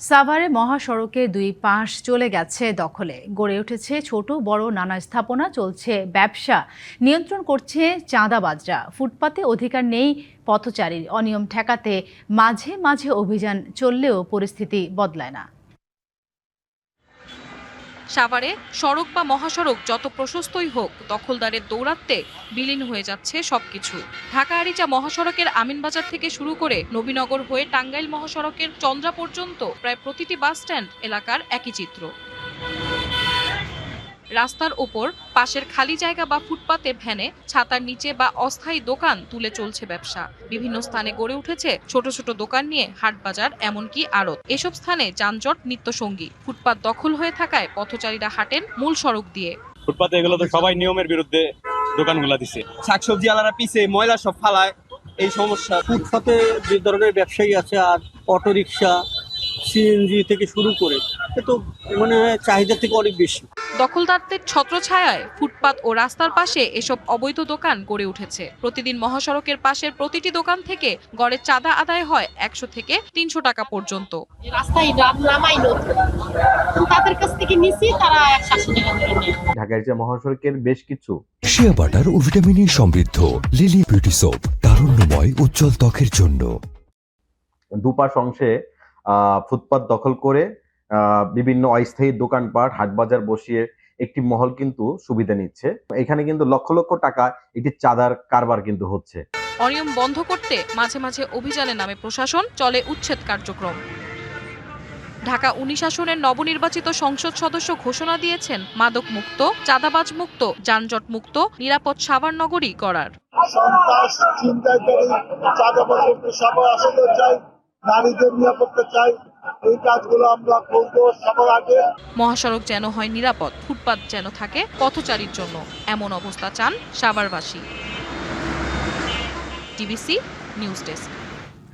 সাভারে মহাসড়কের দুই পাশ চলে গেছে দখলে, গড়ে উঠেছে ছোট বড় নানা স্থাপনা, চলছে ব্যবসা, নিয়ন্ত্রণ করছে চাঁদাবাজরা। ফুটপাতে অধিকার নেই পথচারীর, অনিয়ম ঠেকাতে মাঝে মাঝে অভিযান চললেও পরিস্থিতি বদলায় না। সাভারে সড়ক বা মহাসড়ক যত প্রশস্তই হোক, দখলদারের দৌরাত্ম্যে বিলীন হয়ে যাচ্ছে সবকিছু। ঢাকা আরিচা মহাসড়কের আমিনবাজার থেকে শুরু করে নবীনগর হয়ে টাঙ্গাইল মহাসড়কের চন্দ্রা পর্যন্ত প্রায় প্রতিটি বাস স্ট্যান্ড এলাকার একই চিত্র। রাস্তার ওপর পাশের খালি জায়গা বা ফুটপাতে ভ্যানে, ছাতার নিচে বা অস্থায়ী দোকান তুলে চলছে ব্যবসা। বিভিন্ন স্থানে গড়ে উঠেছে ছোট ছোট দোকান নিয়ে হাট বাজার, এমনকি আড়ত। এসব স্থানে যানজট নিত্যসঙ্গী। ফুটপাত দখল হয়ে থাকায় পথচারীরা হাঁটেন মূল সড়ক দিয়ে। ফুটপাতে এগুলো তো সবাই নিয়মের বিরুদ্ধে দোকানগুলো দিছে। শাকসবজি আলাদা পিছে ময়লা সব ফালায়, এই সমস্যা। ফুটপাতে যে ধরনের ব্যবসায়ী আছে আর অটোরিকশা, সিএনজি থেকে শুরু করে, তো মনে হয় চাহিদা থেকে অনেক বেশি। দখলদারদের ছত্রছায়ায় ফুটপাত ও রাস্তার পাশে এসব অবৈধ দোকান গড়ে উঠেছে। প্রতিদিন মহাসড়কের পাশের প্রতিটি দোকান থেকে গড়ে চাঁদা আদায় হয় ১০০ থেকে ৩০০ টাকা পর্যন্ত। রাস্তায় নামাই তাদের কাছ থেকে নিছি, তারা ১৮০ টাকা করে নেয়। ঢাকা আরিচা মহাসড়কের বেশ কিছু শিয়া বাটার ও ভিটামিনে সমৃদ্ধ লিলি বিউটি সোপ, তারুণ্যময় উজ্জ্বল ত্বকের জন্য। দুপাশ অংশে ফুটপাত দখল করে বিভিন্ন অস্থায়ী দোকানপাট, হাটবাজার বসিয়ে একটি মহল কিন্তু সুবিধা নিচ্ছে। এখানে কিন্তু লক্ষ লক্ষ টাকা একটি চাঁদার কারবার কিন্তু হচ্ছে। অনিয়ম বন্ধ করতে মাঝে মাঝে অভিযানে নামে প্রশাসন, চলে উচ্ছেদ কার্যক্রম। ঢাকা ১৯ আসনের নবনির্বাচিত সংসদ সদস্য ঘোষণা দিয়েছেন মাদক মুক্ত, চাঁদাবাজ মুক্ত, যানজট মুক্ত, নিরাপদ সাভার নগরী গড়ার। সন্ত্রাস, ছিনতাইকারী, চাঁদাবাজ মুক্ত সাভার আসতে চাই, নারীদের নিরাপত্তা চাই। এই কাজগুলো আমরা করবো সবার আগে। মহাসড়ক যেন হয় নিরাপদ, ফুটপাত যেন থাকে পথচারীর জন্য, এমন অবস্থা চান সাভারবাসী। TVC news desk.